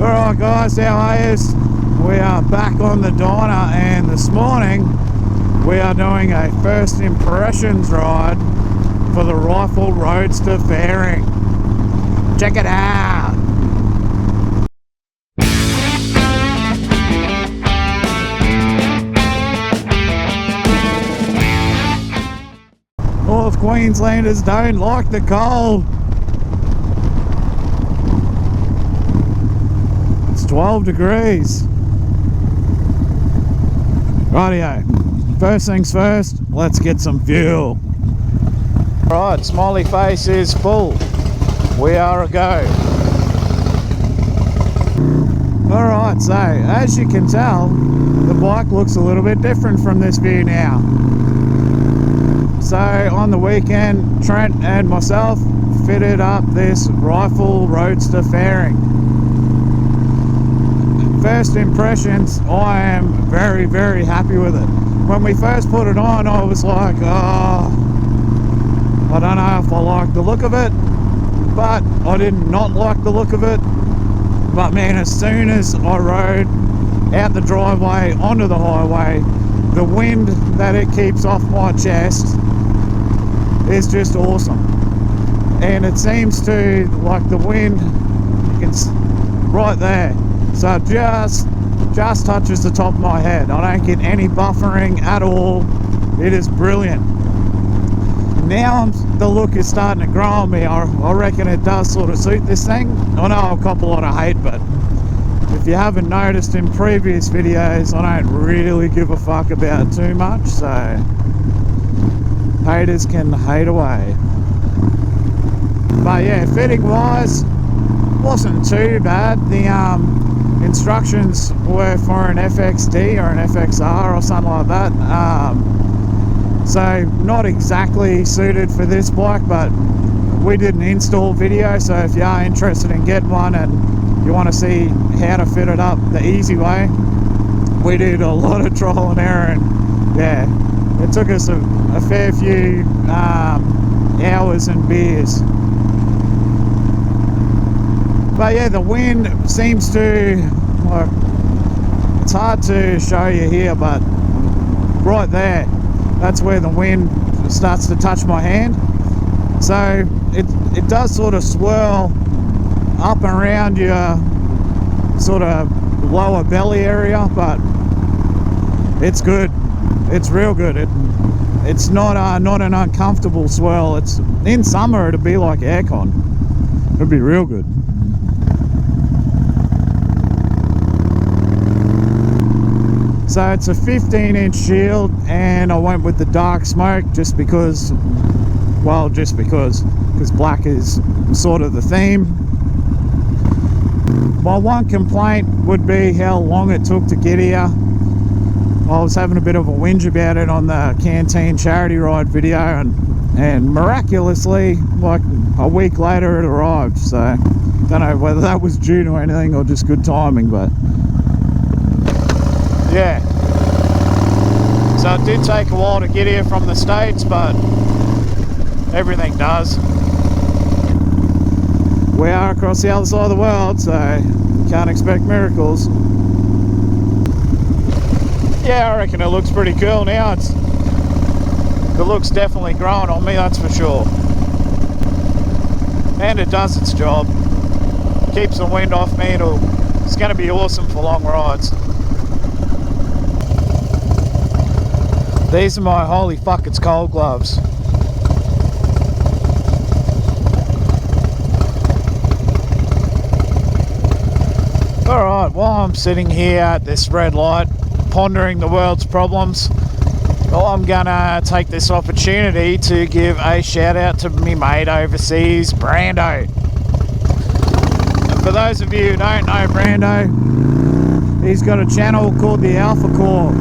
Alright guys, how are yous? We are back on the Dyna, and this morning we are doing a first impressions ride for the Rifle Roadster fairing. Check it out! North Queenslanders don't like the cold. 12 degrees. Rightio, first things first, let's get some fuel. Right, smiley face is full. We are a go. Alright, so as you can tell, the bike looks a little bit different from this view now. So on the weekend, Trent and myself fitted up this Rifle Roadster fairing. First impressions, I am very, very happy with it. When we first put it on, I was like, oh, I don't know if I like the look of it, but I did not like the look of it. But man, as soon as I rode out the driveway onto the highway, the wind that it keeps off my chest is just awesome. And it seems to, like the wind, you can, right there, so it just touches the top of my head. I don't get any buffering at all. It is brilliant. Now the look is starting to grow on me. I reckon it does sort of suit this thing. I know I'll cop a lot of hate, but if you haven't noticed in previous videos, I don't really give a fuck about too much, so haters can hate away. But yeah, fitting wise, wasn't too bad. The instructions were for an FXD or an FXR or something like that, so not exactly suited for this bike, but we did an install video, so if you are interested in getting one and you want to see how to fit it up the easy way, we did a lot of trial and error, and yeah, it took us a fair few hours and beers. But yeah, the wind seems to, like, it's hard to show you here, but right there, that's where the wind starts to touch my hand. So it does sort of swirl up around your sort of lower belly area, but it's good. It's real good. It's not an uncomfortable swirl. It's in summer, it'd be like aircon. It'd be real good. So it's a 15-inch shield, and I went with the dark smoke just because black is sort of the theme. My one complaint would be how long it took to get here. I was having a bit of a whinge about it on the Canteen charity ride video, and miraculously, like a week later, it arrived. So don't know whether that was due to anything or just good timing, but yeah. So it did take a while to get here from the States, but everything does. We are across the other side of the world, so you can't expect miracles. Yeah, I reckon it looks pretty cool now. The look's definitely growing on me, that's for sure. And it does its job. Keeps the wind off me. It's going to be awesome for long rides. These are my holy fuck it's cold gloves. Alright, while I'm sitting here at this red light pondering the world's problems, well, I'm gonna take this opportunity to give a shout out to me mate overseas, Brando. And for those of you who don't know Brando, he's got a channel called the Alpha Core.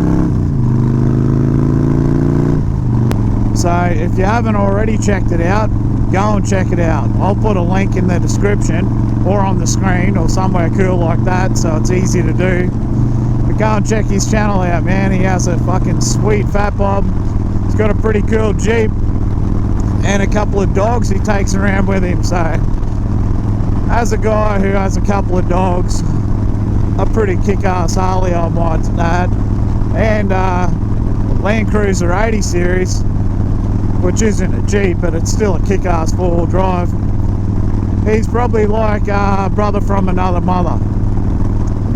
So if you haven't already checked it out, go and check it out. I'll put a link in the description or on the screen or somewhere cool like that, so it's easy to do. But go and check his channel out, man. He has a fucking sweet fat bob. He's got a pretty cool Jeep and a couple of dogs he takes around with him. So as a guy who has a couple of dogs, a pretty kick-ass Harley I might add, and Land Cruiser 80 series, which isn't a Jeep, but it's still a kick-ass four-wheel drive. He's probably like a brother from another mother.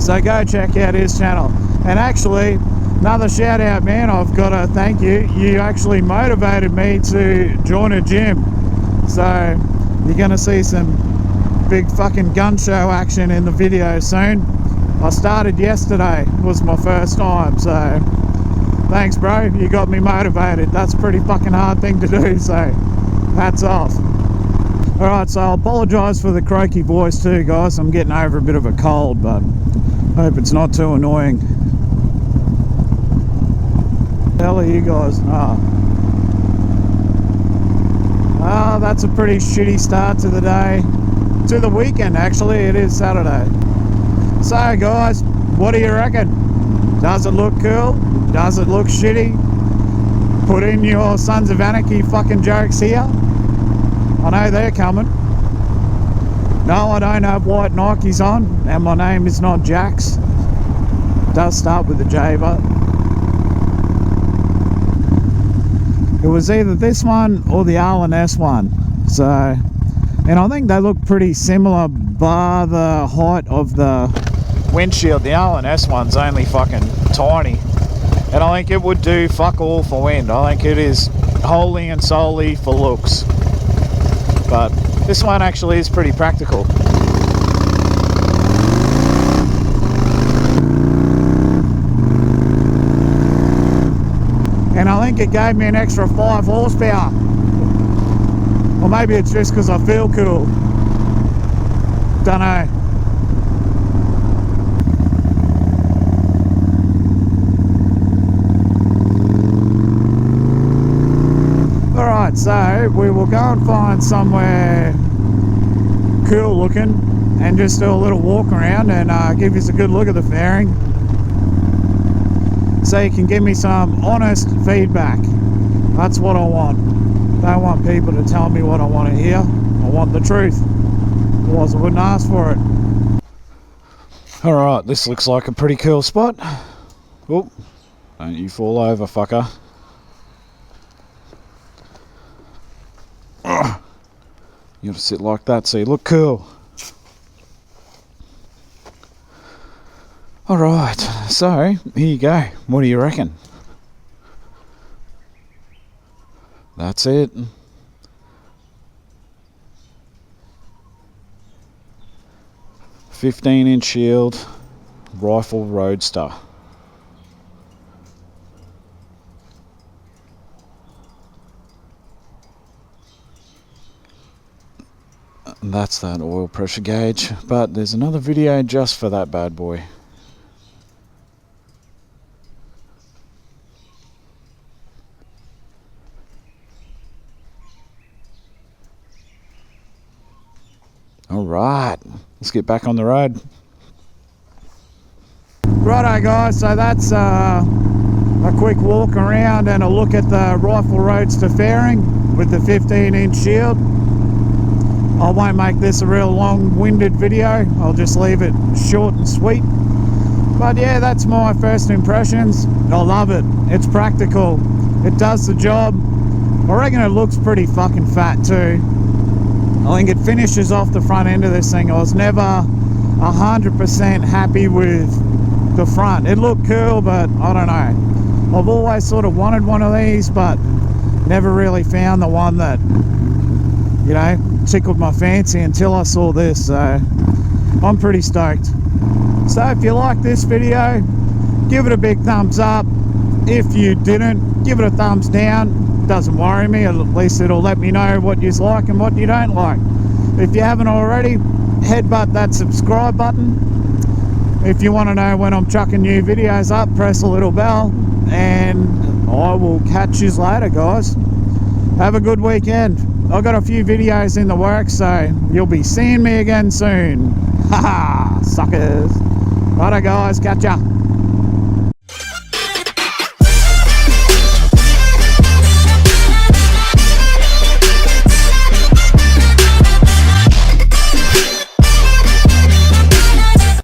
So go check out his channel. And actually, another shout out, man, I've got to thank you. You actually motivated me to join a gym. So you're going to see some big fucking gun show action in the video soon. I started yesterday, was my first time, so thanks bro, you got me motivated. That's a pretty fucking hard thing to do, so hats off. Alright, so I apologise for the croaky voice too, guys. I'm getting over a bit of a cold, but hope it's not too annoying. What the hell are you guys? That's a pretty shitty start to the day. To the weekend, actually. It is Saturday. So guys, what do you reckon? Does it look cool? Does it look shitty? Put in your Sons of Anarchy fucking jokes here. I know they're coming. No, I don't have white Nikes on, and my name is not Jax. It does start with a J, but it was either this one or the R&S one. So, and I think they look pretty similar bar the height of the windshield. The R&S one's only fucking tiny, and I think it would do fuck all for wind. I think it is wholly and solely for looks, but this one actually is pretty practical. And I think it gave me an extra 5 horsepower. Or maybe it's just because I feel cool. Don't know. Alright, so we will go and find somewhere cool looking and just do a little walk around and give you a good look at the fairing, so you can give me some honest feedback. That's what I want. I don't want people to tell me what I want to hear. I want the truth. Otherwise I wouldn't ask for it. Alright, this looks like a pretty cool spot. Oh, don't you fall over, fucker. You gotta sit like that so you look cool. Alright, so here you go. What do you reckon? That's it. "15-inch shield, rifle Roadster." And that's that oil pressure gauge, but there's another video just for that bad boy. Alright, let's get back on the road. Righto guys, so that's a quick walk around and a look at the rifle Roadster fairing with the 15-inch shield. I won't make this a real long-winded video, I'll just leave it short and sweet. But yeah, that's my first impressions. I love it, it's practical, it does the job. I reckon it looks pretty fucking fat too. I think it finishes off the front end of this thing. I was never 100% happy with the front. It looked cool, but I don't know. I've always sort of wanted one of these, but never really found the one that, you know, tickled my fancy until I saw this. So I'm pretty stoked. So if you like this video, give it a big thumbs up. If you didn't, give it a thumbs down. Doesn't worry me, at least it'll let me know what you like and what you don't like. If you haven't already, headbutt that subscribe button. If you want to know when I'm chucking new videos up, press the little bell, and I will catch you later guys. Have a good weekend. I've got a few videos in the works, so you'll be seeing me again soon. Haha, suckers. Righto guys, catch ya.